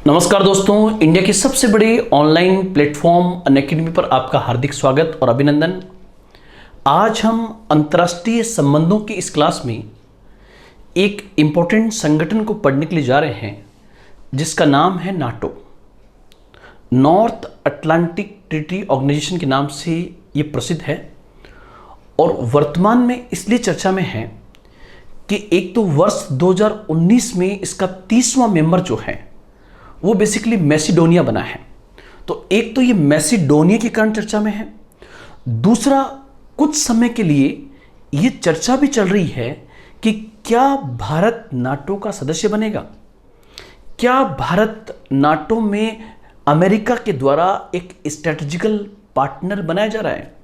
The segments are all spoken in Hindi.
नमस्कार दोस्तों, इंडिया की सबसे बड़ी ऑनलाइन प्लेटफॉर्म अनअकैडमी पर आपका हार्दिक स्वागत और अभिनंदन। आज हम अंतर्राष्ट्रीय संबंधों की इस क्लास में एक इम्पोर्टेंट संगठन को पढ़ने के लिए जा रहे हैं जिसका नाम है NATO. North Atlantic Treaty Organisation के नाम से ये प्रसिद्ध है और वर्तमान में इसलिए चर्चा में है कि एक तो वर्ष 2019 में इसका 30वां मेंबर जो है वो बेसिकली मैसिडोनिया बना है। तो एक तो ये मैसिडोनिया के कारण चर्चा में है, दूसरा कुछ समय के लिए ये चर्चा भी चल रही है कि क्या भारत नाटो का सदस्य बनेगा, क्या भारत नाटो में अमेरिका के द्वारा एक स्ट्रेटेजिकल पार्टनर बनाया जा रहा है।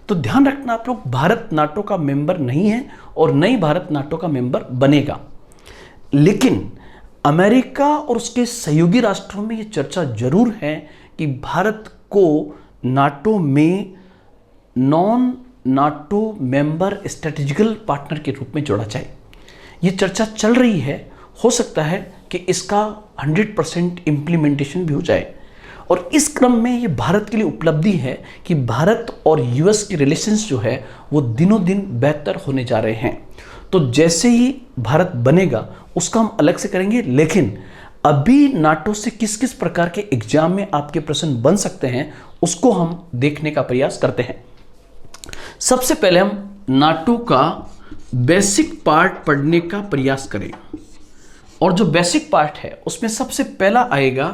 तो ध्यान रखना आप लोग, भारत नाटो का मेंबर नहीं है और न ही भारत नाटो का मेंबर बनेगा, लेकिन अमेरिका और उसके सहयोगी राष्ट्रों में यह चर्चा जरूर है कि भारत को नाटो में non NATO member strategical partner के रूप में जोड़ा जाए। ये चर्चा चल रही है, हो सकता है कि इसका 100% इम्प्लीमेंटेशन भी हो जाए। और इस क्रम में ये भारत के लिए उपलब्धि है कि भारत और यूएस के रिलेशंस जो है वो दिनों दिन बेहतर होने जा रहे हैं। तो जैसे ही भारत बनेगा उसका हम अलग से करेंगे, लेकिन अभी नाटो से किस किस प्रकार के एग्जाम में आपके प्रश्न बन सकते हैं उसको हम देखने का प्रयास करते हैं। सबसे पहले हम नाटो का बेसिक पार्ट पढ़ने का प्रयास करें, और जो बेसिक पार्ट है उसमें सबसे पहला आएगा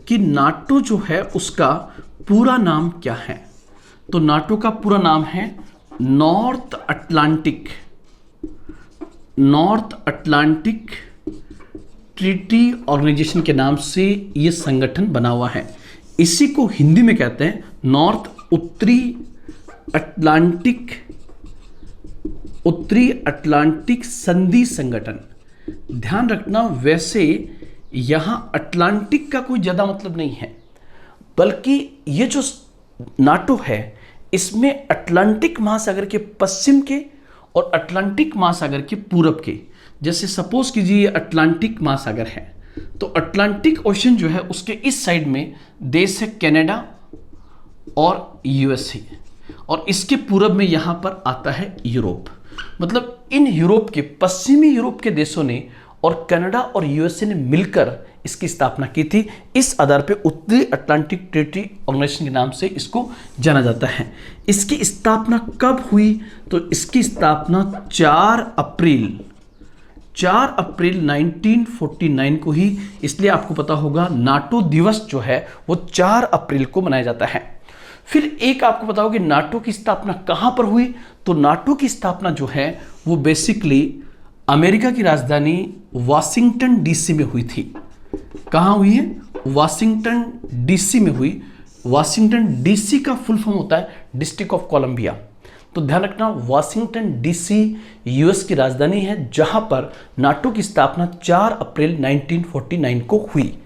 कि नाटो जो है उसका पूरा नाम क्या है। तो नाटो का पूरा नाम है नॉर्थ अटलांटिक ट्रीटी ऑर्गेनाइजेशन के नाम से ये संगठन बना हुआ है। इसी को हिंदी में कहते हैं उत्तरी अटलांटिक संधि संगठन। ध्यान रखना, वैसे यहां अटलांटिक का कोई ज्यादा मतलब नहीं है, बल्कि ये जो नाटो है इसमें अटलांटिक महासागर के पश्चिम के और अटलांटिक महासागर के पूरब के, जैसे सपोज कीजिए अटलांटिक महासागर है तो अटलांटिक ओशन जो है उसके इस साइड में देश है कनाडा और यूएसए, और इसके पूरब में यहां पर आता है यूरोप। मतलब इन यूरोप के, पश्चिमी यूरोप के देशों ने और कनाडा और यूएसए ने मिलकर इसकी स्थापना की थी। इस आधार पे उत्तरी अटलांटिक ट्रीटी ऑर्गेनाइजेशन के नाम से इसको जाना जाता है। इसकी स्थापना कब हुई? तो इसकी स्थापना 4 अप्रैल 1949 को ही, इसलिए आपको पता होगा नाटो दिवस जो है वो 4 अप्रैल को मनाया जाता है। फिर एक आपको पता होगा कि नाटो की स्थापना कहां पर हुई। तो नाटो की स्थापना जो है वो बेसिकली अमेरिका की राजधानी वाशिंगटन डीसी में हुई थी। कहां हुई है? वाशिंगटन डीसी में हुई। वाशिंगटन डीसी का फुल फॉर्म होता है डिस्ट्रिक्ट ऑफ कोलंबिया। तो ध्यान रखना, वाशिंगटन डीसी यूएस की राजधानी है जहां पर नाटो की स्थापना 4 अप्रैल 1949 को हुई।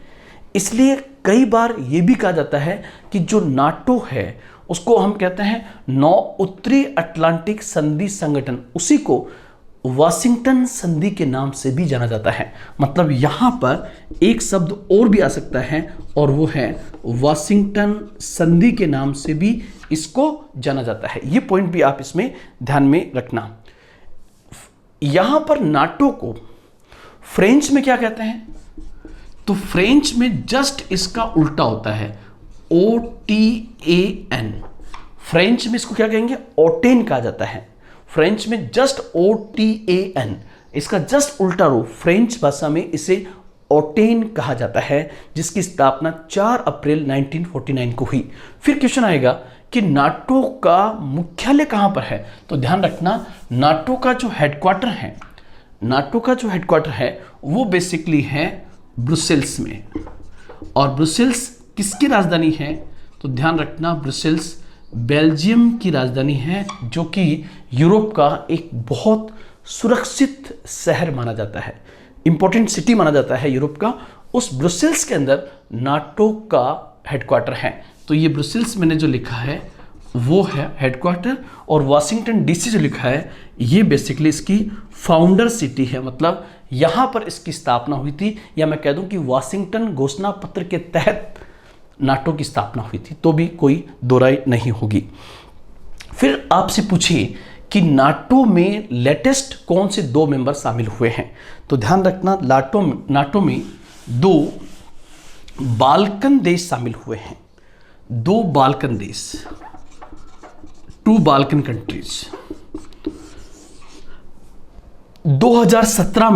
इसलिए कई बार यह भी कहा जाता है कि जो नाटो है उसको हम कहते हैं उत्तरी अटलांटिक संधि संगठन, उसी को वाशिंगटन संधि के नाम से भी जाना जाता है। मतलब यहां पर एक शब्द और भी आ सकता है और वो है वाशिंगटन संधि के नाम से भी इसको जाना जाता है। ये पॉइंट भी आप इसमें ध्यान में रखना। यहां पर नाटो को फ्रेंच में क्या कहते हैं? तो फ्रेंच में जस्ट इसका उल्टा होता है OTAN। फ्रेंच में इसको क्या कहेंगे? ओटेन कहा जाता है। फ्रेंच में जस्ट OTAN, इसका जस्ट उल्टा रूप फ्रेंच भाषा में इसे ओटेन कहा जाता है, जिसकी स्थापना 4 अप्रैल 1949 को हुई। फिर क्वेश्चन आएगा कि नाटो का मुख्यालय कहां पर है। तो ध्यान रखना, नाटो का जो हेडक्वार्टर है वो बेसिकली है ब्रुसेल्स में। और ब्रुसेल्स किसकी राजधानी है? तो ध्यान रखना, ब्रुसेल्स बेल्जियम की राजधानी है, जो कि यूरोप का एक बहुत सुरक्षित शहर माना जाता है, इंपॉर्टेंट सिटी माना जाता है यूरोप का। उस ब्रुसेल्स के अंदर नाटो का हेडक्वार्टर है। तो ये ब्रुसेल्स मैंने जो लिखा है वो है हेडक्वार्टर, और वाशिंगटन डीसी जो लिखा है ये बेसिकली इसकी फाउंडर सिटी है, मतलब यहां पर इसकी स्थापना हुई थी, या मैं कह दूं कि वाशिंगटन घोषणा पत्र के तहत नाटो की स्थापना हुई थी, तो भी कोई दो राय नहीं होगी। फिर आपसे पूछिए कि नाटो में लेटेस्ट कौन से 2 मेंबर शामिल हुए हैं, तो ध्यान रखना नाटो में 2 बाल्कन देश शामिल हुए हैं। 2 बाल्कन देश, 2 बाल्कन कंट्रीज। 2017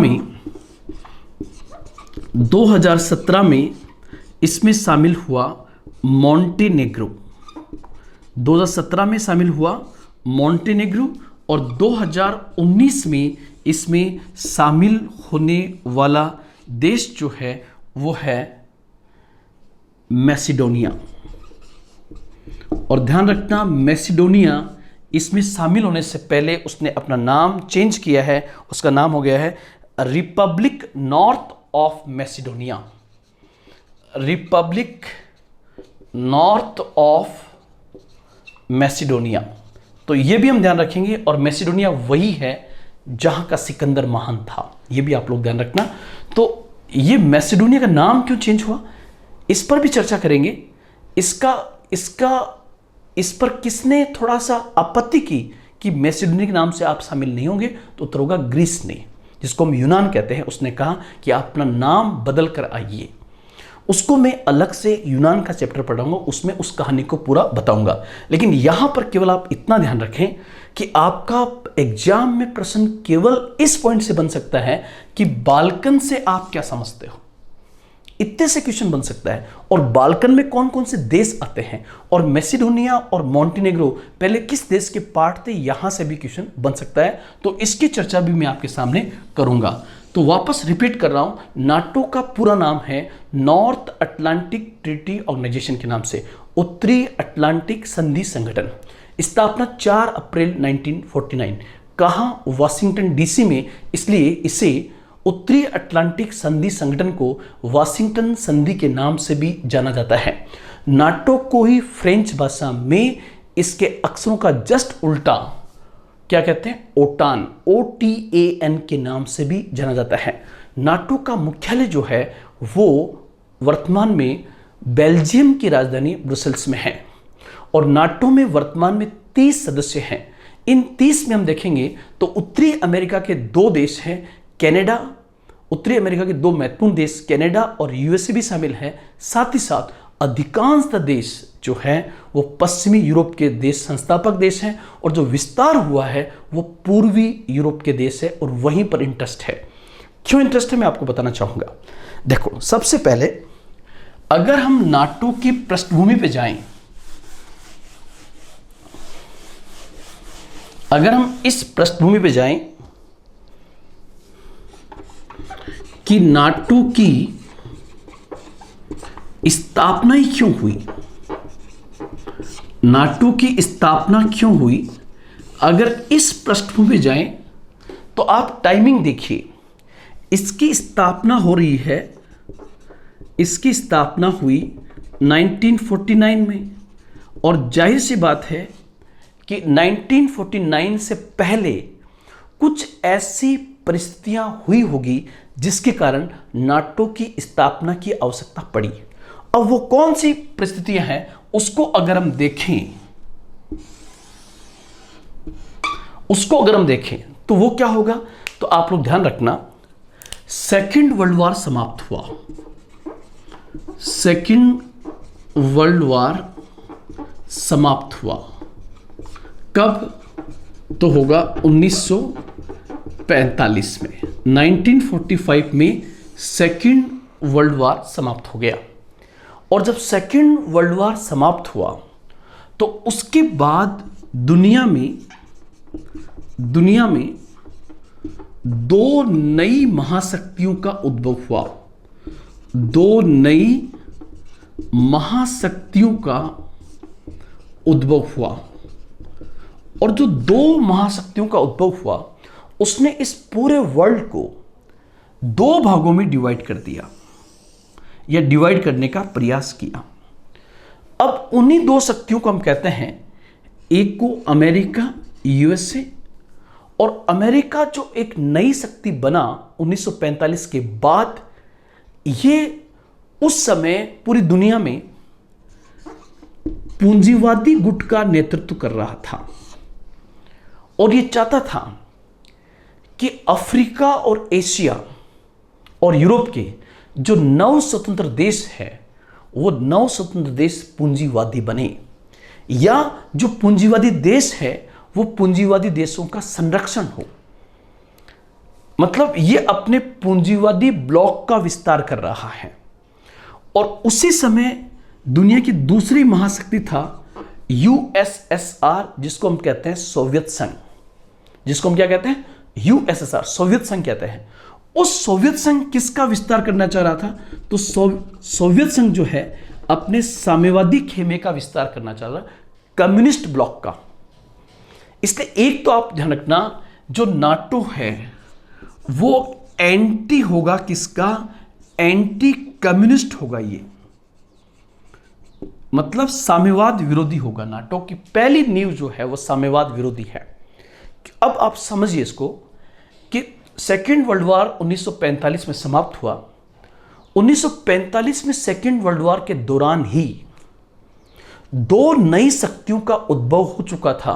में इसमें शामिल हुआ मॉन्टेनेग्रो। 2017 में शामिल हुआ मॉन्टेनेग्रो, और 2019 में इसमें शामिल होने वाला देश जो है वो है मैसिडोनिया। और ध्यान रखना, मैसिडोनिया इसमें शामिल होने से पहले उसने अपना नाम चेंज किया है, उसका नाम हो गया है Republic north of Macedonia. Republic north of Macedonia, तो ये भी हम ध्यान रखेंगे। और मैसिडोनिया वही है जहां का सिकंदर महान था, ये भी आप लोग ध्यान रखना। तो ये मैसिडोनिया का नाम क्यों चेंज हुआ, इस पर भी चर्चा करेंगे। इस पर किसने थोड़ा सा आपत्ति की कि मैसिडोनिया के नाम से आप शामिल नहीं होंगे, तो उत्तर होगा ग्रीस ने, जिसको हम यूनान कहते हैं। उसने कहा कि आप अपना नाम बदल कर आइए। उसको मैं अलग से यूनान का चैप्टर पढ़ाऊंगा, उसमें उस कहानी को पूरा बताऊंगा। लेकिन यहां पर केवल आप इतना ध्यान रखें कि आपका एग्जाम में प्रश्न केवल इस पॉइंट से बन सकता है कि बाल्कन से आप क्या समझते हो, इतने से क्वेश्चन बन सकता है। और बाल्कन में कौन कौन से देश आते हैं, और मैसिडोनिया और मॉन्टेनेग्रो पहले किस देश के पार्ट थे, यहां से भी क्वेश्चन बन सकता है। तो इसकी चर्चा भी मैं आपके सामने करूंगा। तो वापस रिपीट कर रहा हूं, नाटो का पूरा नाम है नॉर्थ अटलांटिक ट्रीटी ऑर्गेनाइजेशन के नाम से, उत्तरी अटलांटिक संधि संगठन। स्थापना 4 अप्रैल 1949। कहां, वाशिंगटन डीसी में, इसलिए इसे उत्तरी अटलांटिक संधि संगठन को वाशिंगटन संधि के नाम से भी जाना जाता है। नाटो को ही फ्रेंच भाषा में इसके अक्षरों का जस्ट उल्टा क्या कहते हैं, ओटान, OTAN के नाम से भी जाना जाता है। नाटो का मुख्यालय जो है वो वर्तमान में बेल्जियम की राजधानी ब्रुसेल्स में है। और नाटो में वर्तमान में 30 सदस्य हैं। इन 30 में हम देखेंगे तो उत्तरी अमेरिका के 2 देश हैं, कनाडा, उत्तरी अमेरिका के 2 महत्वपूर्ण देश कनाडा और यूएसए भी शामिल है। साथ ही साथ अधिकांश देश जो है वो पश्चिमी यूरोप के देश संस्थापक देश हैं, और जो विस्तार हुआ है वो पूर्वी यूरोप के देश है, और वहीं पर इंटरेस्ट है। क्यों इंटरेस्ट है मैं आपको बताना चाहूंगा। देखो, सबसे पहले अगर हम नाटो की पृष्ठभूमि पे जाएं, अगर हम इस पृष्ठभूमि पे जाएं कि नाटो की स्थापना ही क्यों हुई, नाटो की स्थापना क्यों हुई, अगर इस पृष्ठभूमि पे जाएं तो आप टाइमिंग देखिए। इसकी स्थापना हो रही है, इसकी स्थापना हुई 1949 में, और जाहिर सी बात है कि 1949 से पहले कुछ ऐसी परिस्थितियां हुई होगी जिसके कारण नाटो की स्थापना की आवश्यकता पड़ी। अब वो कौन सी परिस्थितियां हैं उसको अगर हम देखें तो वो क्या होगा, तो आप लोग ध्यान रखना, सेकेंड वर्ल्ड वॉर समाप्त हुआ। सेकेंड वर्ल्ड वॉर समाप्त हुआ कब, तो होगा 1945 में। 1945 में सेकेंड वर्ल्ड वॉर समाप्त हो गया। और जब सेकेंड वर्ल्ड वॉर समाप्त हुआ तो उसके बाद दुनिया में 2 नई महाशक्तियों का उद्भव हुआ। 2 नई महाशक्तियों का उद्भव हुआ, और जो 2 महाशक्तियों का उद्भव हुआ उसने इस पूरे वर्ल्ड को 2 भागों में डिवाइड कर दिया, या डिवाइड करने का प्रयास किया। अब उन्हीं 2 शक्तियों को हम कहते हैं, एक को अमेरिका यूएसए और अमेरिका जो एक नई शक्ति बना 1945 के बाद, ये उस समय पूरी दुनिया में पूंजीवादी गुट का नेतृत्व कर रहा था और ये चाहता था कि अफ्रीका और एशिया और यूरोप के जो नव स्वतंत्र देश है वो नव स्वतंत्र देश पूंजीवादी बने, या जो पूंजीवादी देश है वो पूंजीवादी देशों का संरक्षण हो। मतलब ये अपने पूंजीवादी ब्लॉक का विस्तार कर रहा है। और उसी समय दुनिया की दूसरी महाशक्ति था यूएसएसआर, जिसको हम कहते हैं सोवियत संघ, जिसको हम क्या कहते हैं, यूएसएसआर, सोवियत संघ कहते हैं। उस सोवियत संघ किसका विस्तार करना चाह रहा था? तो सोवियत संघ जो है अपने साम्यवादी खेमे का विस्तार करना चाह रहा, कम्युनिस्ट ब्लॉक का। इसलिए एक तो आप ध्यान रखना, जो नाटो है वो एंटी होगा, किसका? एंटी कम्युनिस्ट होगा। ये मतलब साम्यवाद विरोधी होगा। नाटो की पहली नींव जो है वो साम्यवाद विरोधी है। अब आप समझिए इसको कि सेकेंड वर्ल्ड वॉर 1945 में समाप्त हुआ। 1945 में सेकेंड वर्ल्ड वॉर के दौरान ही दो नई शक्तियों का उद्भव हो चुका था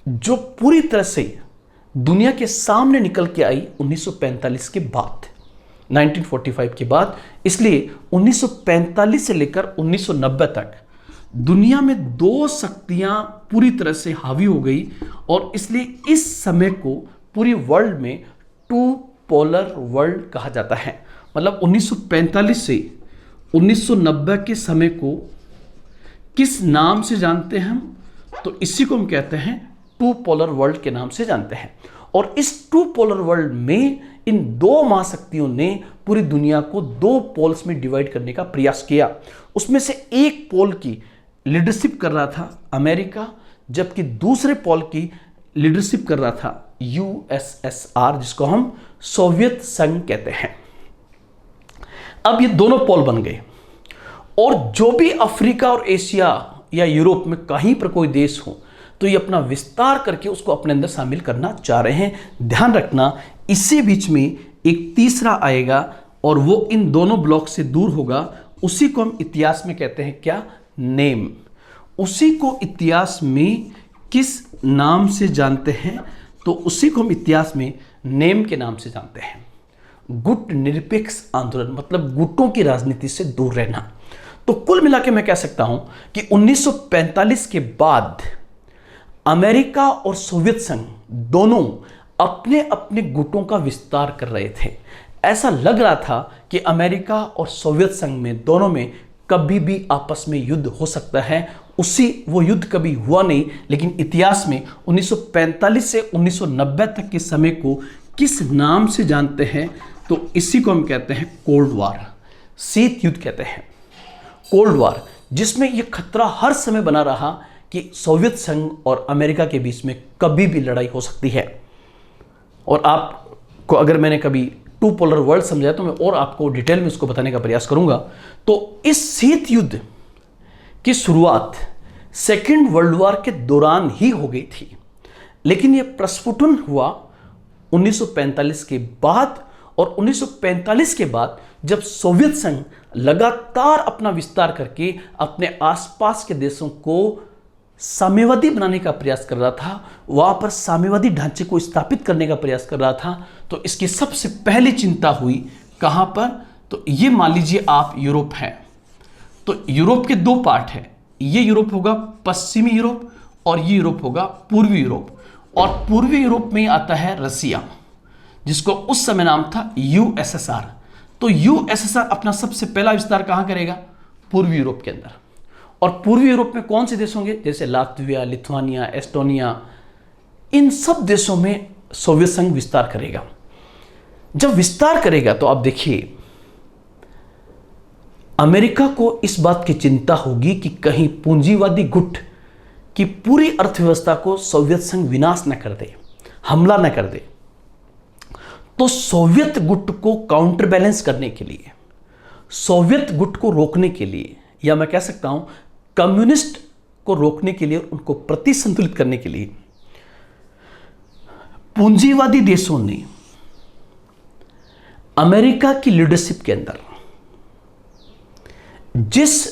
जो पूरी तरह से दुनिया के सामने निकल के आई 1945 के बाद, 1945 के बाद। इसलिए 1945 से लेकर 1990 तक दुनिया में दो शक्तियां पूरी तरह से हावी हो गई, और इसलिए इस समय को पूरी वर्ल्ड में टू पोलर वर्ल्ड कहा जाता है। मतलब 1945 से 1990 के समय को किस नाम से जानते हैं हम? तो इसी को हम कहते हैं टू पोलर वर्ल्ड के नाम से जानते हैं। और इस टू पोलर वर्ल्ड में इन दो महाशक्तियों ने पूरी दुनिया को दो पोल्स में डिवाइड करने का प्रयास किया। उसमें से एक पोल की लीडरशिप कर रहा था अमेरिका, जबकि दूसरे पोल की लीडरशिप कर रहा था यूएसएसआर, जिसको हम सोवियत संघ कहते हैं। अब ये दोनों पोल बन गए, और जो भी अफ्रीका और एशिया या यूरोप में कहीं पर कोई देश हो तो ये अपना विस्तार करके उसको अपने अंदर शामिल करना चाह रहे हैं। ध्यान रखना, इसी बीच में एक तीसरा आएगा और वो इन दोनों ब्लॉक से दूर होगा। उसी को हम इतिहास में कहते हैं क्या? नेम। उसी को इतिहास में किस नाम से जानते हैं? तो उसी को हम इतिहास में नेम के नाम से जानते हैं, गुट निरपेक्ष आंदोलन, मतलब गुटों की राजनीति से दूर रहना। तो कुल मिला के मैं कह सकता हूं कि 1945 के बाद अमेरिका और सोवियत संघ दोनों अपने अपने गुटों का विस्तार कर रहे थे। ऐसा लग रहा था कि अमेरिका और सोवियत संघ में दोनों में कभी भी आपस में युद्ध हो सकता है। वो युद्ध कभी हुआ नहीं, लेकिन इतिहास में 1945 से 1990 तक के समय को किस नाम से जानते हैं? तो इसी को हम कहते हैं कोल्ड वॉर, शीत युद्ध कहते हैं। कोल्ड वॉर, जिसमें यह खतरा हर समय बना रहा कि सोवियत संघ और अमेरिका के बीच में कभी भी लड़ाई हो सकती है। और आपको अगर मैंने कभी टू पोलर वर्ल्ड समझाया तो मैं और आपको डिटेल में उसको बताने का प्रयास करूंगा। तो इस शीत युद्ध की शुरुआत सेकेंड वर्ल्ड वॉर के दौरान ही हो गई थी, लेकिन यह प्रस्फुटन हुआ 1945 के बाद। और 1945 के बाद जब सोवियत संघ लगातार अपना विस्तार करके अपने आसपास के देशों को साम्यवादी बनाने का प्रयास कर रहा था, वहां पर साम्यवादी ढांचे को स्थापित करने का प्रयास कर रहा था, तो इसकी सबसे पहली चिंता हुई कहां पर? तो ये मान लीजिए आप यूरोप है, तो यूरोप के दो पार्ट है। ये यूरोप होगा पश्चिमी यूरोप और ये यूरोप होगा पूर्वी यूरोप। और पूर्वी यूरोप में आता है रसिया, जिसको उस समय नाम था यूएसएसआर। तो यूएसएसआर अपना सबसे पहला विस्तार कहां करेगा? पूर्वी यूरोप के अंदर। और पूर्वी यूरोप में कौन से देश होंगे? जैसे लात्विया, लिथुआनिया, एस्टोनिया, इन सब देशों में सोवियत संघ विस्तार करेगा। जब विस्तार करेगा तो आप देखिए, अमेरिका को इस बात की चिंता होगी कि कहीं पूंजीवादी गुट की पूरी अर्थव्यवस्था को सोवियत संघ विनाश न कर दे, हमला न कर दे। तो सोवियत गुट को काउंटर बैलेंस करने के लिए, सोवियत गुट को रोकने के लिए, या मैं कह सकता हूं कम्युनिस्ट को रोकने के लिए, उनको प्रतिसंतुलित करने के लिए पूंजीवादी देशों ने अमेरिका की लीडरशिप के अंदर जिस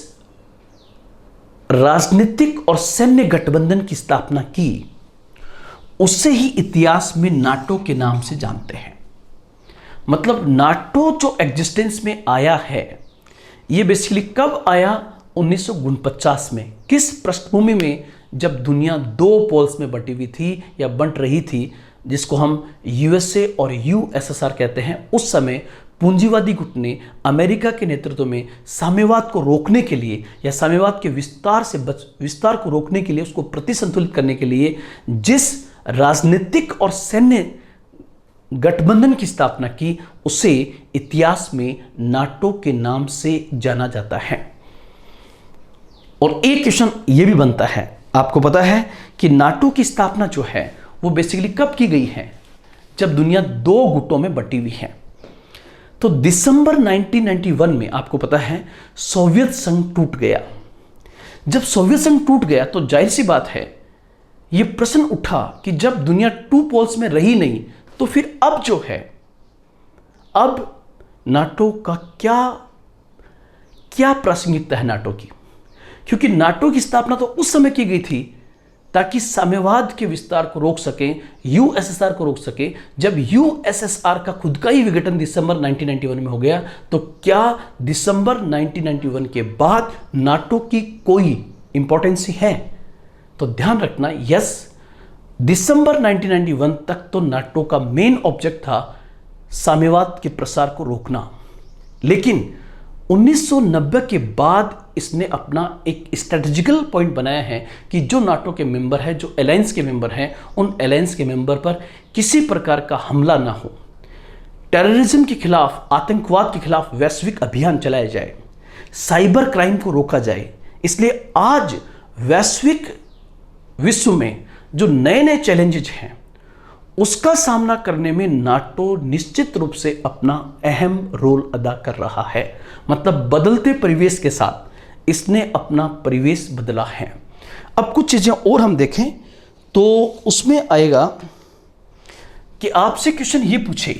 राजनीतिक और सैन्य गठबंधन की स्थापना की, उससे ही इतिहास में नाटो के नाम से जानते हैं। मतलब नाटो जो एग्जिस्टेंस में आया है, ये बेसिकली कब आया? 1949 में। किस पृष्ठभूमि में? जब दुनिया दो पोल्स में बटी हुई थी या बंट रही थी, जिसको हम यूएसए और यूएसएसआर कहते हैं। उस समय पूंजीवादी गुट ने अमेरिका के नेतृत्व में साम्यवाद को रोकने के लिए या साम्यवाद के विस्तार को रोकने के लिए, उसको प्रतिसंतुलित करने के लिए जिस राजनीतिक और सैन्य गठबंधन की स्थापना की, उसे इतिहास में नाटो के नाम से जाना जाता है। और एक क्वेश्चन यह भी बनता है, आपको पता है कि नाटो की स्थापना जो है वो बेसिकली कब की गई है? जब दुनिया दो गुटों में बटी हुई है। तो दिसंबर 1991 में आपको पता है सोवियत संघ टूट गया। जब सोवियत संघ टूट गया तो जाहिर सी बात है, यह प्रश्न उठा कि जब दुनिया टू पोल्स में रही नहीं, तो फिर अब जो है, अब नाटो का क्या प्रासंगिकता है नाटो की? क्योंकि नाटो की स्थापना तो उस समय की गई थी ताकि साम्यवाद के विस्तार को रोक सकें, यूएसएसआर को रोक सके। जब यूएसएसआर का खुद का ही विघटन दिसंबर 1991 में हो गया, तो क्या दिसंबर 1991 के बाद नाटो की कोई इंपॉर्टेंस है? तो ध्यान रखना, यस, दिसंबर 1991 तक तो नाटो का मेन ऑब्जेक्ट था साम्यवाद के प्रसार को रोकना। लेकिन 1990 के बाद इसने अपना एक स्ट्रेटेजिकल पॉइंट बनाया है कि जो नाटो के मेंबर है, जो अलायंस के मेंबर हैं, उन अलायंस के मेंबर पर किसी प्रकार का हमला ना हो, टेररिज्म के खिलाफ, आतंकवाद के खिलाफ वैश्विक अभियान चलाया जाए, साइबर क्राइम को रोका जाए। इसलिए आज वैश्विक विश्व में जो नए नए चैलेंजेज हैं, उसका सामना करने में नाटो निश्चित रूप से अपना अहम रोल अदा कर रहा है। मतलब बदलते परिवेश के साथ इसने अपना परिवेश बदला है। अब कुछ चीजें और हम देखें तो उसमें आएगा कि आपसे क्वेश्चन ये पूछे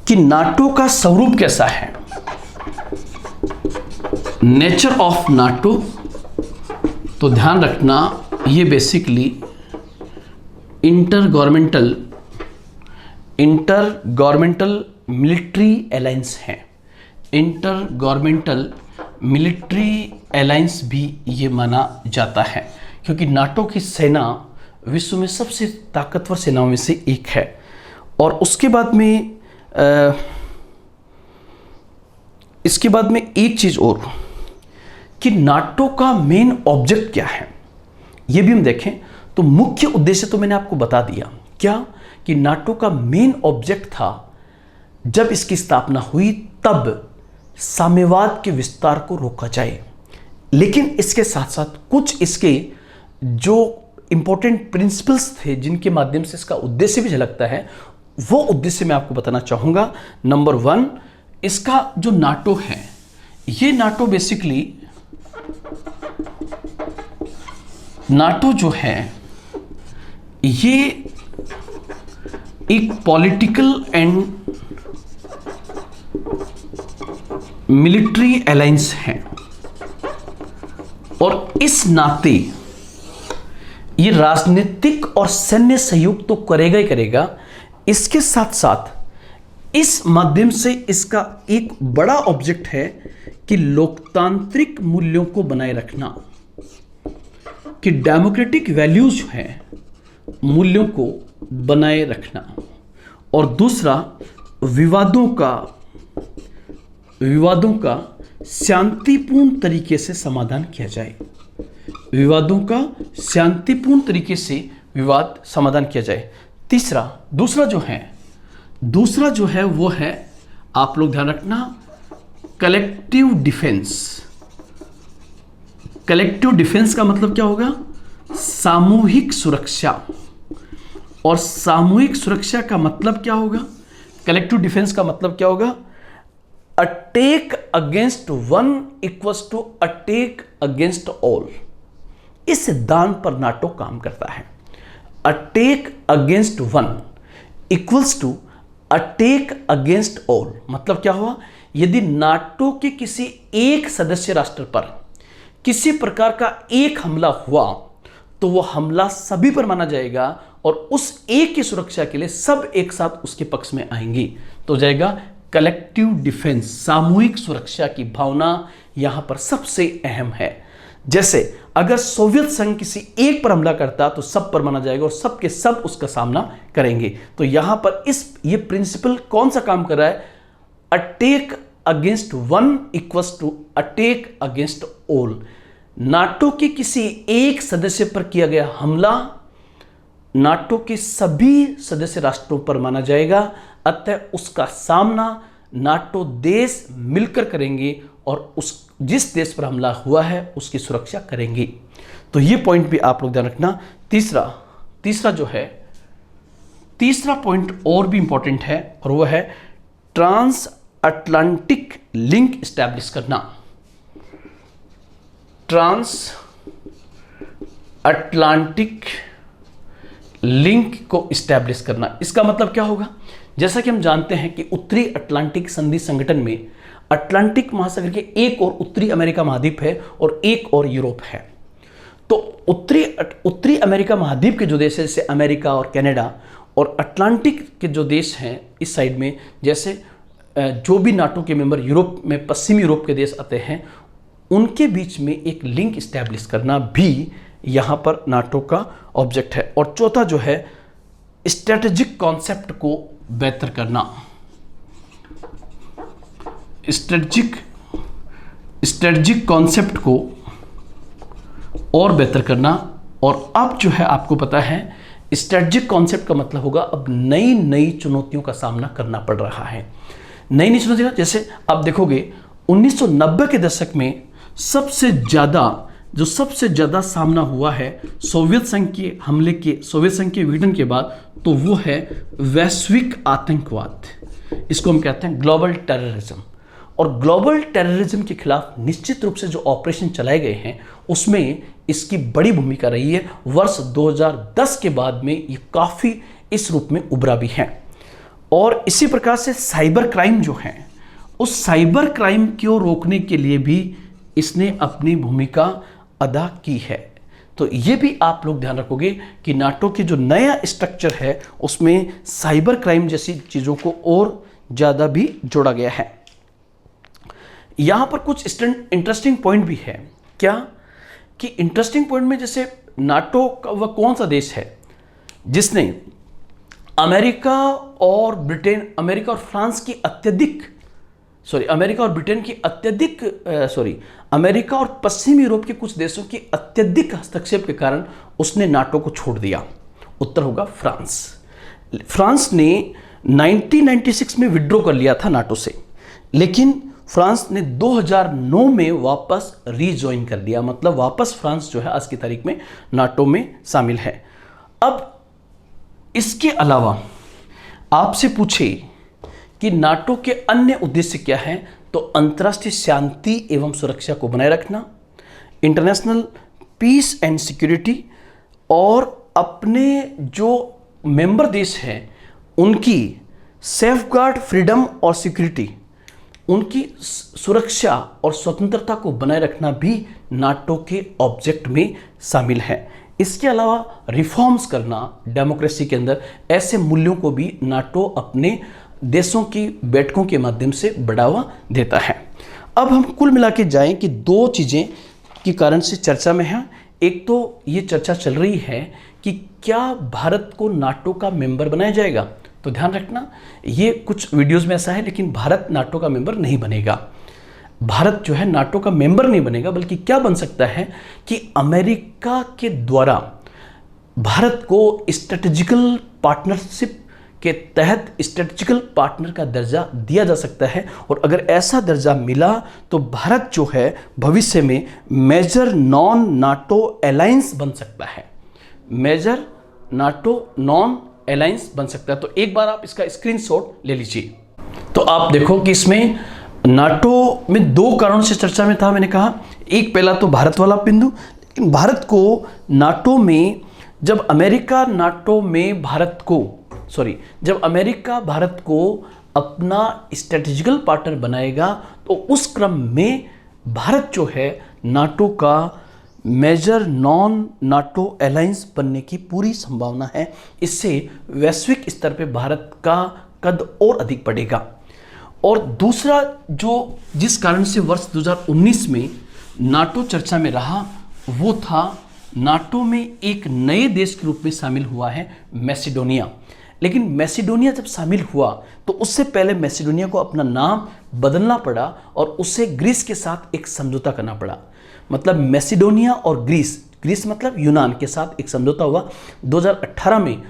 कि नाटो का स्वरूप कैसा है, नेचर ऑफ नाटो। तो ध्यान रखना, ये basically inter governmental military alliance है। इंटर गवर्नमेंटल मिलिट्री अलायंस भी ये माना जाता है, क्योंकि नाटो की सेना विश्व में सबसे ताकतवर सेनाओं में से एक है। और उसके बाद में इसके बाद में एक चीज और कि नाटो का मेन ऑब्जेक्ट क्या है, यह भी हम देखें तो मुख्य उद्देश्य तो मैंने आपको बता दिया। क्या कि नाटो का मेन ऑब्जेक्ट था, जब इसकी स्थापना हुई तब साम्यवाद के विस्तार को रोका जाए। लेकिन इसके साथ साथ कुछ इसके जो इंपॉर्टेंट प्रिंसिपल्स थे जिनके माध्यम से इसका उद्देश्य भी झलकता है, वो उद्देश्य मैं आपको बताना चाहूंगा। नंबर 1, इसका जो नाटो है, ये नाटो बेसिकली, नाटो जो है ये एक पॉलिटिकल एंड मिलिट्री अलायंस है, और इस नाते ये राजनीतिक और सैन्य सहयोग तो करेगा ही करेगा, इसके साथ साथ इस माध्यम से इसका एक बड़ा ऑब्जेक्ट है कि लोकतांत्रिक मूल्यों को बनाए रखना, कि डेमोक्रेटिक वैल्यूज जो है मूल्यों को बनाए रखना। और दूसरा, विवादों का शांतिपूर्ण तरीके से समाधान किया जाए। विवादों का शांतिपूर्ण तरीके से विवाद समाधान किया जाए। दूसरा जो है वो है, आप लोग ध्यान रखना, कलेक्टिव डिफेंस। कलेक्टिव डिफेंस का मतलब क्या होगा? सामूहिक सुरक्षा। और सामूहिक सुरक्षा का मतलब क्या होगा? कलेक्टिव डिफेंस का मतलब क्या होगा? Attack against one equals to attack against all. इस सिद्धांत पर नाटो काम करता है। Attack against one equals to attack against all. मतलब क्या हुआ, यदि नाटो के किसी एक सदस्य राष्ट्र पर किसी प्रकार का एक हमला हुआ तो वह हमला सभी पर माना जाएगा और उस एक की सुरक्षा के लिए सब एक साथ उसके पक्ष में आएंगी। तो हो जाएगा कलेक्टिव डिफेंस, सामूहिक सुरक्षा की भावना यहां पर सबसे अहम है। जैसे अगर सोवियत संघ किसी एक पर हमला करता तो सब पर माना जाएगा और सब के सब उसका सामना करेंगे। तो यहां पर ये प्रिंसिपल कौन सा काम कर रहा है, attack against one equals to attack against all. NATO के किसी एक सदस्य पर किया गया हमला नाटो के सभी सदस्य राष्ट्रों पर माना जाएगा, अतः उसका सामना नाटो देश मिलकर करेंगे और उस जिस देश पर हमला हुआ है उसकी सुरक्षा करेंगे। तो ये पॉइंट भी आप लोग ध्यान रखना। तीसरा जो है, तीसरा पॉइंट और भी इंपॉर्टेंट है और वो है ट्रांस अटलांटिक लिंक स्टैब्लिश करना। ट्रांस अटलांटिक लिंक को स्टैब्लिश करना, इसका मतलब क्या होगा, जैसा कि हम जानते हैं कि उत्तरी अटलांटिक संधि संगठन में अटलांटिक महासागर के एक और उत्तरी अमेरिका महाद्वीप है और एक और यूरोप है। तो उत्तरी अमेरिका महाद्वीप के जो देश है जैसे अमेरिका और कनाडा, और अटलांटिक के जो देश हैं इस साइड में जैसे जो भी नाटो के मेंबर यूरोप में पश्चिमी यूरोप के देश आते हैं, उनके बीच में एक लिंक स्टैब्लिश करना भी यहां पर नाटो का ऑब्जेक्ट है। और चौथा जो है स्ट्रेटेजिक कॉन्सेप्ट को बेहतर करना, स्ट्रेटेजिक कॉन्सेप्ट को और बेहतर करना। और अब जो है आपको पता है स्ट्रेटेजिक कॉन्सेप्ट का मतलब होगा अब नई नई चुनौतियों का सामना करना पड़ रहा है। नई नई चुनौतियां जैसे आप देखोगे 1990 के दशक में सबसे ज़्यादा सामना हुआ है सोवियत संघ के हमले के, सोवियत संघ के विघटन के बाद, तो वो है वैश्विक आतंकवाद। इसको हम कहते हैं ग्लोबल टेररिज्म। और ग्लोबल टेररिज्म के खिलाफ निश्चित रूप से जो ऑपरेशन चलाए गए हैं उसमें इसकी बड़ी भूमिका रही है। वर्ष 2010 के बाद में ये काफ़ी इस रूप में उभरा भी है। और इसी प्रकार से साइबर क्राइम जो है, उस साइबर क्राइम को रोकने के लिए भी इसने अपनी भूमिका अदा की है। तो ये भी आप लोग ध्यान रखोगे कि नाटो की जो नया स्ट्रक्चर है उसमें साइबर क्राइम जैसी चीज़ों को और ज़्यादा भी जोड़ा गया है। यहाँ पर कुछ इंटरेस्टिंग पॉइंट भी है। क्या कि इंटरेस्टिंग पॉइंट में जैसे नाटो का वह कौन सा देश है जिसने अमेरिका और पश्चिमी यूरोप के कुछ देशों की अत्यधिक हस्तक्षेप के कारण उसने नाटो को छोड़ दिया। उत्तर होगा फ्रांस ने 1996 में विड्रॉ कर लिया था नाटो से, लेकिन फ्रांस ने 2009 में वापस रीजॉइन कर लिया। मतलब वापस फ्रांस जो है आज की तारीख में नाटो में शामिल है। अब इसके अलावा आपसे पूछे कि नाटो के अन्य उद्देश्य क्या हैं, तो अंतर्राष्ट्रीय शांति एवं सुरक्षा को बनाए रखना, इंटरनेशनल पीस एंड सिक्योरिटी, और अपने जो मेंबर देश हैं उनकी सेफगार्ड फ्रीडम और सिक्योरिटी, उनकी सुरक्षा और स्वतंत्रता को बनाए रखना भी नाटो के ऑब्जेक्ट में शामिल है। इसके अलावा रिफॉर्म्स करना डेमोक्रेसी के अंदर, ऐसे मूल्यों को भी नाटो अपने देशों की बैठकों के माध्यम से बढ़ावा देता है। अब हम कुल मिला के जाएं कि दो चीज़ें के कारण से चर्चा में है। एक तो ये चर्चा चल रही है कि क्या भारत को नाटो का मेंबर बनाया जाएगा। तो ध्यान रखना, ये कुछ वीडियोस में ऐसा है, लेकिन भारत नाटो का मेंबर नहीं बनेगा। भारत जो है नाटो का मेंबर नहीं बनेगा, बल्कि क्या बन सकता है कि अमेरिका के द्वारा भारत को स्ट्रेटेजिकल पार्टनरशिप के तहत स्ट्रेटेजिकल पार्टनर का दर्जा दिया जा सकता है। और अगर ऐसा दर्जा मिला तो भारत जो है भविष्य में मेजर नॉन नाटो अलायंस बन सकता है। मेजर नाटो नॉन अलायंस बन सकता है। तो एक बार आप इसका स्क्रीनशॉट ले लीजिए। तो आप देखो कि इसमें नाटो में दो कारणों से चर्चा में था, मैंने कहा। एक पहला तो भारत वाला बिंदु, लेकिन भारत को नाटो में जब अमेरिका भारत को अपना स्ट्रेटेजिकल पार्टनर बनाएगा, तो उस क्रम में भारत जो है नाटो का मेजर नॉन नाटो अलायंस बनने की पूरी संभावना है। इससे वैश्विक स्तर पे भारत का कद और अधिक बढ़ेगा। और दूसरा जिस कारण से वर्ष 2019 में नाटो चर्चा में रहा, वो था नाटो में एक नए देश के रूप में शामिल हुआ है मैसेडोनिया। लेकिन मैसेडोनिया जब शामिल हुआ तो उससे पहले मैसेडोनिया को अपना नाम बदलना पड़ा और उसे ग्रीस के साथ एक समझौता करना पड़ा। मतलब मैसेडोनिया और ग्रीस मतलब यूनान के साथ एक समझौता हुआ 2018 में।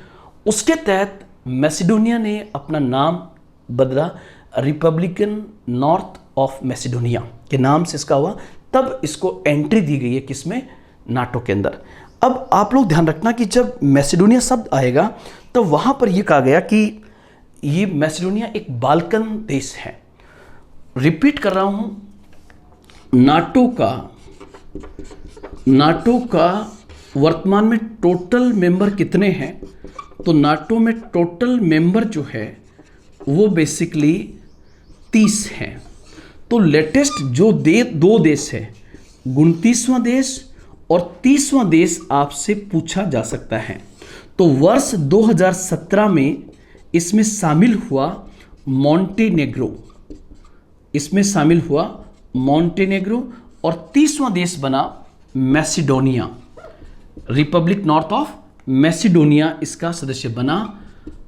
उसके तहत मैसेडोनिया ने अपना नाम बदला, रिपब्लिकन नॉर्थ ऑफ मैसेडोनिया के नाम से इसका हुआ। तब इसको एंट्री दी गई है किसमें, नाटो के अंदर। अब आप लोग ध्यान रखना कि जब मैसेडोनिया शब्द आएगा तो वहां पर यह कहा गया कि ये मैसेडोनिया एक बाल्कन देश है। रिपीट कर रहा हूं, नाटो का वर्तमान में टोटल मेंबर कितने हैं, तो नाटो में टोटल मेंबर जो है वो बेसिकली 30 हैं। तो लेटेस्ट जो दो देश है, 29वां देश और 30वां देश आपसे पूछा जा सकता है। तो वर्ष 2017 में इसमें शामिल हुआ मॉन्टेनेग्रो और 30वां देश बना Macedonia. Republic north of Macedonia इसका सदस्य बना,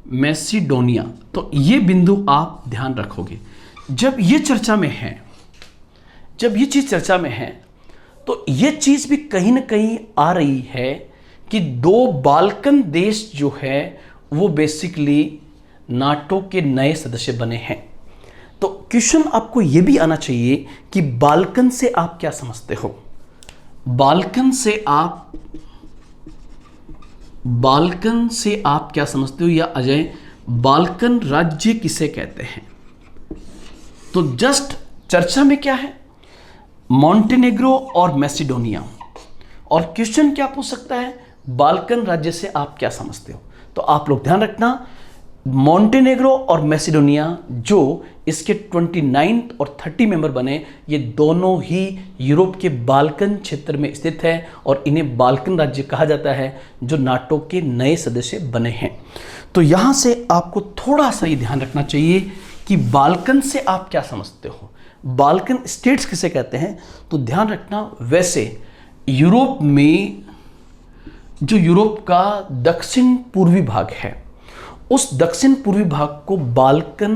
मैसेडोनिया। तो ये बिंदु आप ध्यान रखोगे जब ये चर्चा में है, जब ये चीज चर्चा में है। तो ये चीज भी कहीं ना कहीं आ रही है कि दो बाल्कन देश जो है वो बेसिकली नाटो के नए सदस्य बने हैं। तो क्वेश्चन आपको यह भी आना चाहिए कि बाल्कन से आप क्या समझते हो। बाल्कन से आप क्या समझते हो, या अजय बाल्कन राज्य किसे कहते हैं। तो जस्ट चर्चा में क्या है, मॉन्टेनेग्रो और मैसेडोनिया। और क्वेश्चन क्या पूछ सकता है, बाल्कन राज्य से आप क्या समझते हो। तो आप लोग ध्यान रखना, मॉन्टेनेग्रो और मैसेडोनिया जो इसके 29 और 30 मेंबर बने, ये दोनों ही यूरोप के बाल्कन क्षेत्र में स्थित है और इन्हें बाल्कन राज्य कहा जाता है, जो नाटो के नए सदस्य बने हैं। तो यहां से आपको थोड़ा सा ही ध्यान रखना चाहिए कि बाल्कन से आप क्या समझते हो, बाल्कन स्टेट्स किसे कहते हैं। तो ध्यान रखना, वैसे यूरोप में जो यूरोप का दक्षिण पूर्वी भाग है, उस दक्षिण पूर्वी भाग को बाल्कन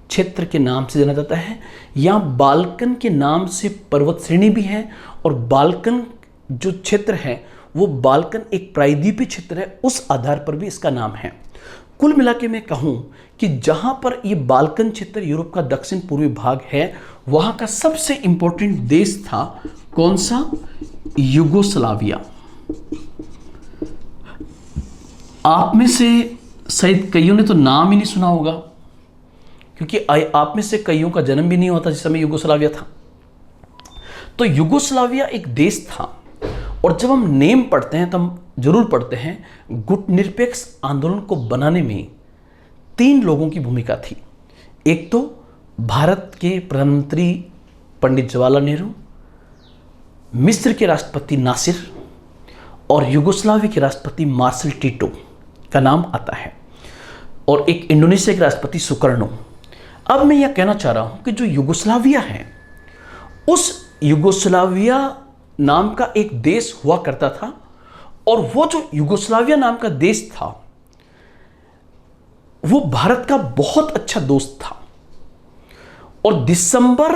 क्षेत्र के नाम से जाना जाता है। यहाँ बाल्कन के नाम से पर्वत श्रेणी भी है, और बाल्कन जो क्षेत्र है वो बाल्कन एक प्रायद्वीपीय क्षेत्र है, उस आधार पर भी इसका नाम है। कुल मिला के मैं कहूँ कि जहाँ पर ये बाल्कन क्षेत्र यूरोप का दक्षिण पूर्वी भाग है, वहाँ का सबसे इंपॉर्टेंट देश था कौन सा, युगोस्लाविया। आप में से शायद कईयों ने तो नाम ही नहीं सुना होगा, क्योंकि आप में से कईयों का जन्म भी नहीं हुआ था जिस समय युगोस्लाविया था। तो युगोस्लाविया एक देश था, और जब हम नेम पढ़ते हैं तो हम जरूर पढ़ते हैं गुटनिरपेक्ष आंदोलन को बनाने में 3 लोगों की भूमिका थी। एक तो भारत के प्रधानमंत्री पंडित जवाहरलाल नेहरू, मिस्र के राष्ट्रपति नासिर और युगोस्लाविया के राष्ट्रपति मार्शल टीटो का नाम आता है, और एक इंडोनेशिया के राष्ट्रपति सुकर्णो। अब मैं यह कहना चाह रहा हूं कि जो युगोस्लाविया है, उस युगोस्लाविया नाम का एक देश हुआ करता था, और वो जो युगोस्लाविया नाम का देश था वो भारत का बहुत अच्छा दोस्त था। और दिसंबर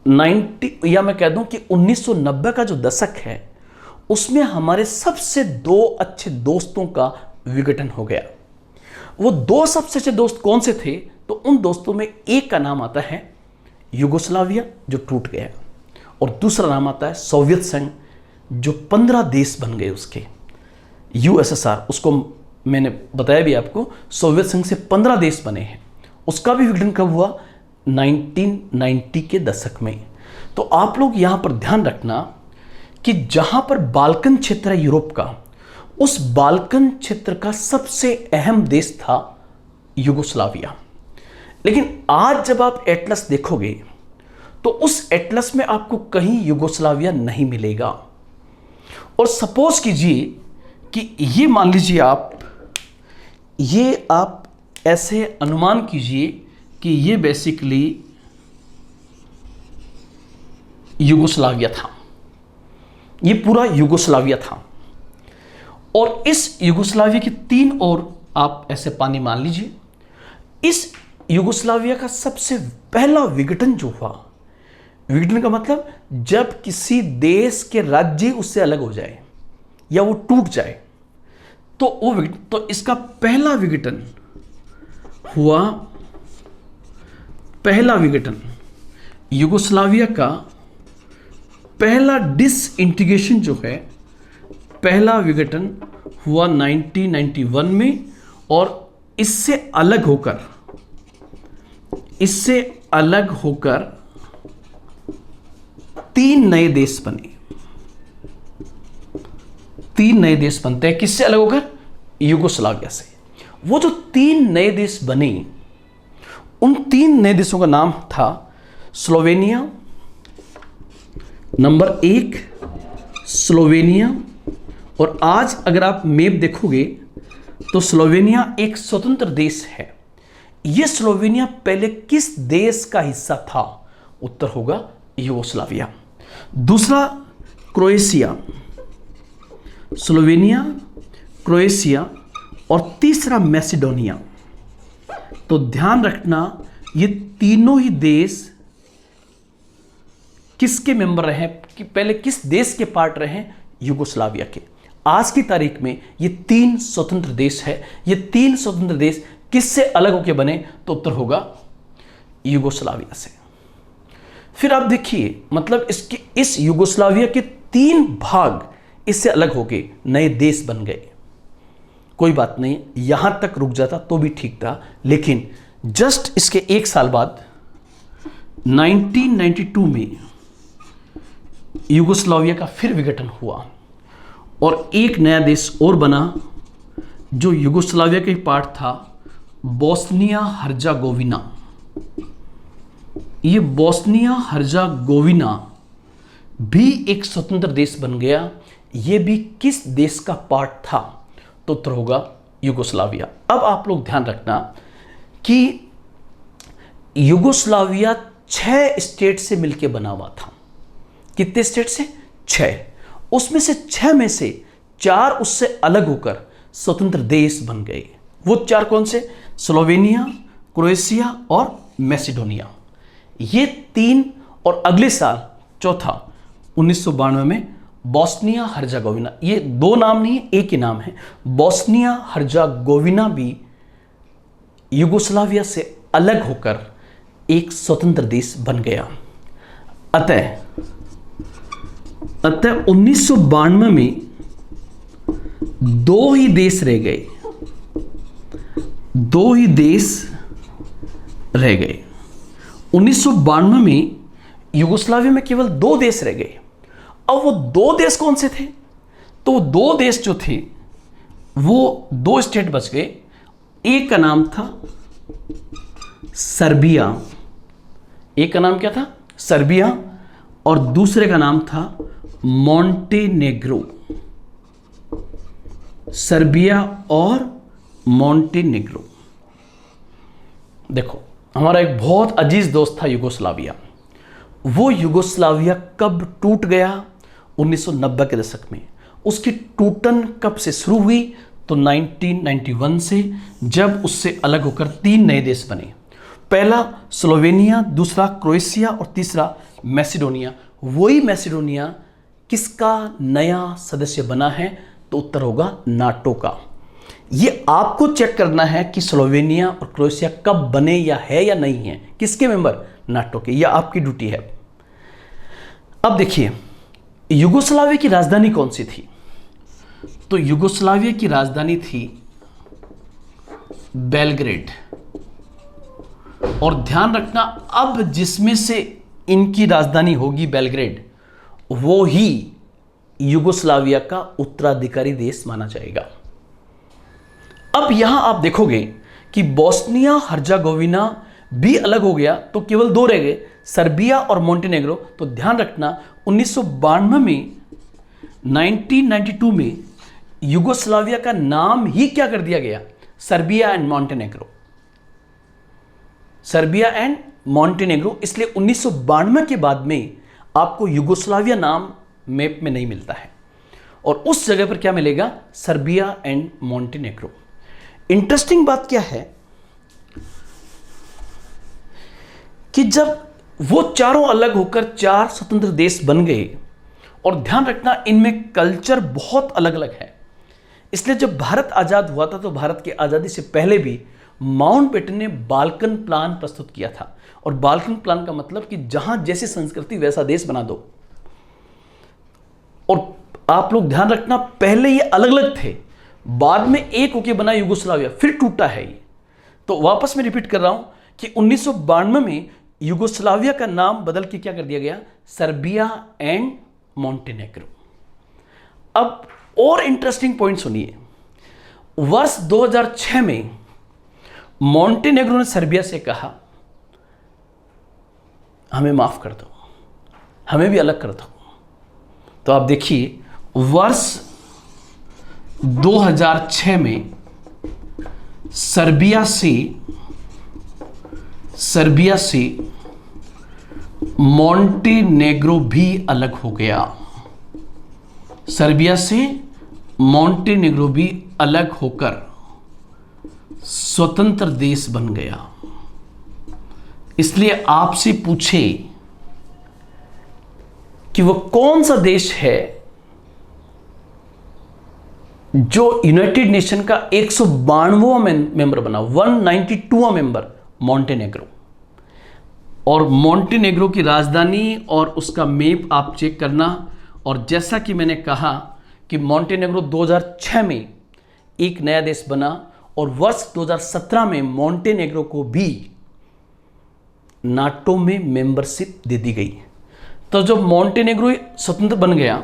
90 या मैं कह दूं कि 1990 का जो दशक है, उसमें हमारे सबसे 2 अच्छे दोस्तों का विघटन हो गया। वो 2 सबसे अच्छे दोस्त कौन से थे, तो उन दोस्तों में एक का नाम आता है युगोस्लाविया जो टूट गया, और दूसरा नाम आता है सोवियत संघ जो 15 देश बन गए उसके, यूएसएसआर। उसको मैंने बताया भी आपको, सोवियत संघ से 15 देश बने हैं। उसका भी विघटन कब हुआ, 1990 के दशक में। तो आप लोग यहां पर ध्यान रखना कि जहां पर बाल्कन क्षेत्र है यूरोप का, उस बाल्कन क्षेत्र का सबसे अहम देश था युगोस्लाविया। लेकिन आज जब आप एटलस देखोगे तो उस एटलस में आपको कहीं युगोस्लाविया नहीं मिलेगा। और सपोज कीजिए कि ये मान लीजिए आप ऐसे अनुमान कीजिए कि ये बेसिकली युगोस्लाविया था, ये पूरा युगोस्लाविया था। और इस युगोस्लाविया के तीन ओर आप ऐसे पानी मान लीजिए। इस युगोस्लाविया का सबसे पहला विघटन जो हुआ, विघटन का मतलब जब किसी देश के राज्य उससे अलग हो जाए या वो टूट जाए, तो इसका पहला विघटन हुआ। पहला विघटन युगोस्लाविया का पहला डिसइंटीग्रेशन जो है, पहला विघटन हुआ 1991 में। और इससे अलग होकर तीन नए देश बने। तीन नए देश बनते हैं किससे अलग होकर? युगोस्लाविया से। वो जो तीन नए देश बने, उन तीन नए देशों का नाम था स्लोवेनिया, नंबर 1 स्लोवेनिया। और आज अगर आप मैप देखोगे तो स्लोवेनिया एक स्वतंत्र देश है। यह स्लोवेनिया पहले किस देश का हिस्सा था? उत्तर होगा युगोस्लाविया। दूसरा क्रोएशिया, स्लोवेनिया, क्रोएशिया और तीसरा मैसेडोनिया। तो ध्यान रखना ये तीनों ही देश किसके मेंबर रहे, कि पहले किस देश के पार्ट रहे? युगोस्लाविया के। आज की तारीख में ये तीन स्वतंत्र देश है। ये तीन स्वतंत्र देश किससे अलग होकर बने? तो उत्तर होगा युगोस्लाविया से। फिर आप देखिए, मतलब इस युगोस्लाविया के तीन भाग इससे अलग होके नए देश बन गए। कोई बात नहीं, यहां तक रुक जाता तो भी ठीक था, लेकिन जस्ट इसके एक साल बाद 1992 में युगोस्लाविया का फिर विघटन हुआ और एक नया देश और बना जो युगोस्लाविया का पार्ट था, बोस्निया हर्जागोविना। ये बोस्निया हर्जागोविना भी एक स्वतंत्र देश बन गया। ये भी किस देश का पार्ट था? तो उत्तर होगा युगोस्लाविया। अब आप लोग ध्यान रखना कि युगोस्लाविया 6 स्टेट से मिलकर बना हुआ था। कितने स्टेट से? 6। उसमें से 6 में से 4 उससे अलग होकर स्वतंत्र देश बन गए। वो 4 कौन से? स्लोवेनिया, क्रोएशिया और मैसेडोनिया। ये 3। और अगले साल चौथा 1992 में बोस्निया हर्जागोविना। ये 2 नाम नहीं है, एक ही नाम है। बोस्निया हर्जागोविना भी युगोस्लाविया से अलग होकर एक स्वतंत्र देश बन गया। अतः 1992 में 2 ही देश रह गए। 2 ही देश रह गए। 1992 में युगोस्लाविया में केवल 2 देश रह गए। अब वो 2 देश कौन से थे? तो वो 2 देश जो थे वो 2 स्टेट बच गए। एक का नाम था सर्बिया। एक का नाम क्या था? सर्बिया। और दूसरे का नाम था मॉन्टेनेग्रो। सर्बिया और मॉन्टेनेग्रो। देखो, हमारा एक बहुत अजीज दोस्त था युगोस्लाविया। वो युगोस्लाविया कब टूट गया? 1990 के दशक में। उसकी टूटन कब से शुरू हुई? तो 1991 से, जब उससे अलग होकर 3 नए देश बने। पहला स्लोवेनिया, दूसरा क्रोएशिया और तीसरा मैसेडोनिया। वही मैसेडोनिया किसका नया सदस्य बना है? तो उत्तर होगा नाटो का। ये आपको चेक करना है कि स्लोवेनिया और क्रोएशिया कब बने या है या नहीं है। किसके मेंबर? नाटो के। यह आपकी ड्यूटी है। अब देखिए, युगोस्लाविया की राजधानी कौन सी थी? तो युगोस्लाविया की राजधानी थी बेलग्रेड। और ध्यान रखना, अब जिसमें से इनकी राजधानी होगी बेलग्रेड, वो ही युगोस्लाविया का उत्तराधिकारी देश माना जाएगा। अब यहां आप देखोगे कि बोस्निया हर्जागोविना भी अलग हो गया, तो केवल दो रह गए, सर्बिया और मोंटेनेग्रो। तो ध्यान रखना 1992 में, 1992 में युगोस्लाविया का नाम ही क्या कर दिया गया, Serbia and Montenegro, Serbia and Montenegro. इसलिए 1992 के बाद में आपको युगोस्लाविया नाम मैप में नहीं मिलता है, और उस जगह पर क्या मिलेगा, सर्बिया एंड मोंटेनेग्रो। इंटरेस्टिंग बात क्या है कि जब वो चारों अलग होकर चार स्वतंत्र देश बन गए, और ध्यान रखना इनमें कल्चर बहुत अलग अलग है, इसलिए जब भारत आजाद हुआ था तो भारत की आजादी से पहले भी माउंटबेटन ने बाल्कन प्लान प्रस्तुत किया था। और बाल्कन प्लान का मतलब कि जहां जैसी संस्कृति वैसा देश बना दो। और आप लोग ध्यान रखना, पहले ये अलग अलग थे, बाद में एक होके बना युगोस्लाविया, फिर टूटा है ये। तो वापस मैं रिपीट कर रहा हूं कि 1992 में युगोस्लाविया का नाम बदल के क्या कर दिया गया, सर्बिया एंड मोंटेनेग्रो। अब और इंटरेस्टिंग पॉइंट सुनिए, वर्ष 2006 में मोंटेनेग्रो ने सर्बिया से कहा हमें माफ कर दो, हमें भी अलग कर दो। तो आप देखिए, वर्ष 2006 में सर्बिया से मोंटेनेग्रो भी अलग हो गया, सर्बिया से मोंटेनेग्रो भी अलग होकर स्वतंत्र देश बन गया। इसलिए आपसे पूछे कि वो कौन सा देश है जो यूनाइटेड नेशन का 192वां मेंबर बना, 192वां मेंबर, मोंटेनेग्रो। और मोंटेनेग्रो की राजधानी और उसका मैप आप चेक करना। और जैसा कि मैंने कहा कि मोंटेनेग्रो 2006 में एक नया देश बना, और वर्ष 2017 में मोंटेनेग्रो को भी नाटो में मेंबरशिप दे दी गई। तो जब मोंटेनेग्रो स्वतंत्र बन गया,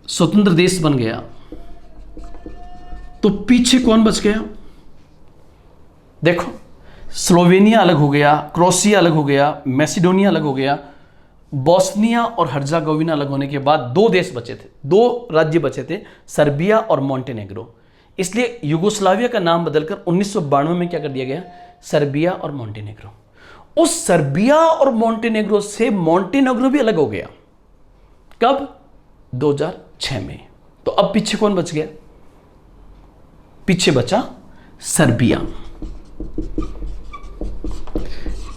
स्वतंत्र देश बन गया, तो पीछे कौन बच गया, देखो, स्लोवेनिया अलग हो गया, क्रोएशिया अलग हो गया, मैसिडोनिया अलग हो गया, बोस्निया और हर्जागोविना अलग होने के बाद दो देश बचे थे, दो राज्य बचे थे, सर्बिया और मोंटेनेग्रो। इसलिए युगोस्लाविया का नाम बदलकर 1992 में क्या कर दिया गया, सर्बिया और मोंटेनेग्रो। उस सर्बिया और मोंटेनेग्रो से मोंटेनेग्रो भी अलग हो गया, कब, 2006 में। तो अब पीछे कौन बच गया, पीछे बचा सर्बिया।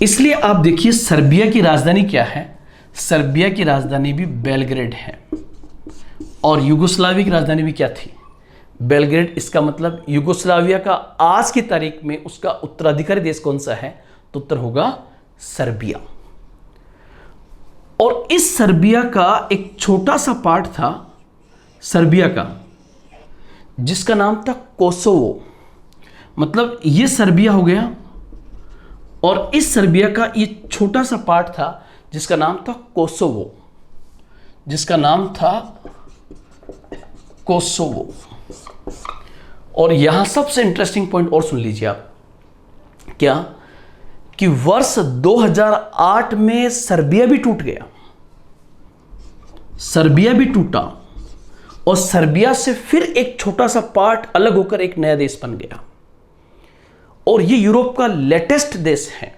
इसलिए आप देखिए, सर्बिया की राजधानी क्या है, सर्बिया की राजधानी भी बेलग्रेड है, और युगोस्लाविया की राजधानी भी क्या थी, बेलग्रेड। इसका मतलब युगोस्लाविया का आज की तारीख में उसका उत्तराधिकारी देश कौन सा है, तो उत्तर होगा सर्बिया। और इस सर्बिया का एक छोटा सा पार्ट था सर्बिया का, जिसका नाम था कोसोवो। मतलब ये सर्बिया हो गया, और इस सर्बिया का ये छोटा सा पार्ट था जिसका नाम था कोसोवो, जिसका नाम था कोसोवो। और यहां सबसे इंटरेस्टिंग पॉइंट और सुन लीजिए आप, क्या कि वर्ष 2008 में सर्बिया भी टूट गया, सर्बिया भी टूटा, और सर्बिया से फिर एक छोटा सा पार्ट अलग होकर एक नया देश बन गया। और ये यूरोप का लेटेस्ट देश है,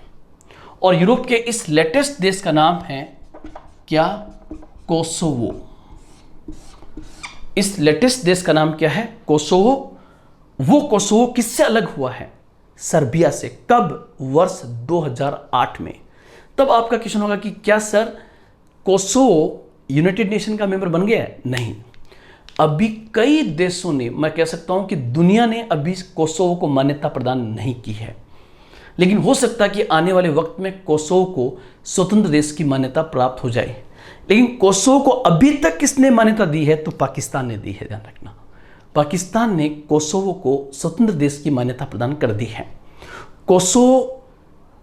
और यूरोप के इस लेटेस्ट देश का नाम है क्या, कोसोवो। इस लेटेस्ट देश का नाम क्या है, कोसोवो। वो कोसोवो किससे अलग हुआ है, सर्बिया से। कब, वर्ष 2008 में। तब आपका क्वेश्चन होगा कि क्या सर कोसोवो यूनाइटेड नेशन का मेंबर बन गया है? नहीं, अभी कई देशों ने, मैं कह सकता हूं कि दुनिया ने अभी कोसोवो को मान्यता प्रदान नहीं की है। लेकिन हो सकता है कि आने वाले वक्त में कोसोवो को स्वतंत्र देश की मान्यता प्राप्त हो जाए। लेकिन कोसोवो को अभी तक किसने मान्यता दी है, तो पाकिस्तान ने दी है। ध्यान रखना, पाकिस्तान ने कोसोवो को स्वतंत्र देश की मान्यता प्रदान कर दी है। कोसोवो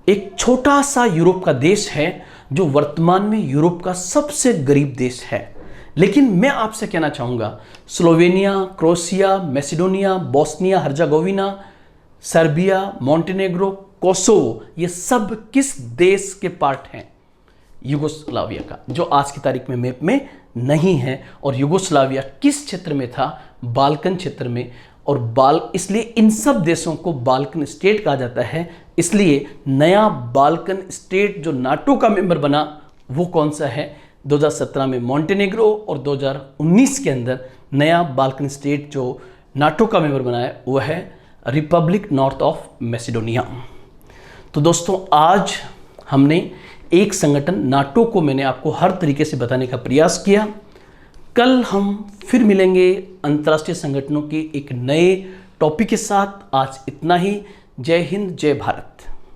एक छोटा सा यूरोप का देश है जो वर्तमान में यूरोप का सबसे गरीब देश है। लेकिन मैं आपसे कहना चाहूँगा, Slovenia, Croatia, Macedonia, Bosnia Herzegovina, Serbia, Montenegro, Kosovo, ये सब किस देश के पार्ट हैं? यूगोस्लाविया का, जो आज की तारीख में मैप में नहीं है। और यूगोस्लाविया किस क्षेत्र में था? बाल्कन क्षेत्र में। और इसलिए इन सब देशों को बाल्कन स्टेट कहा जाता है। इसलिए नया बाल्कन स्टेट जो नाटो का मेंबर बना वो कौन सा है? 2017 में मोंटेनेग्रो, और 2019 के अंदर नया बाल्कन स्टेट जो नाटो का मेंबर बना है वो है रिपब्लिक नॉर्थ ऑफ मैसेडोनिया। तो दोस्तों, आज हमने एक संगठन नाटो को मैंने आपको हर तरीके से बताने का प्रयास किया। कल हम फिर मिलेंगे अंतर्राष्ट्रीय संगठनों के एक नए टॉपिक के साथ। आज इतना ही। जय हिंद, जय भारत।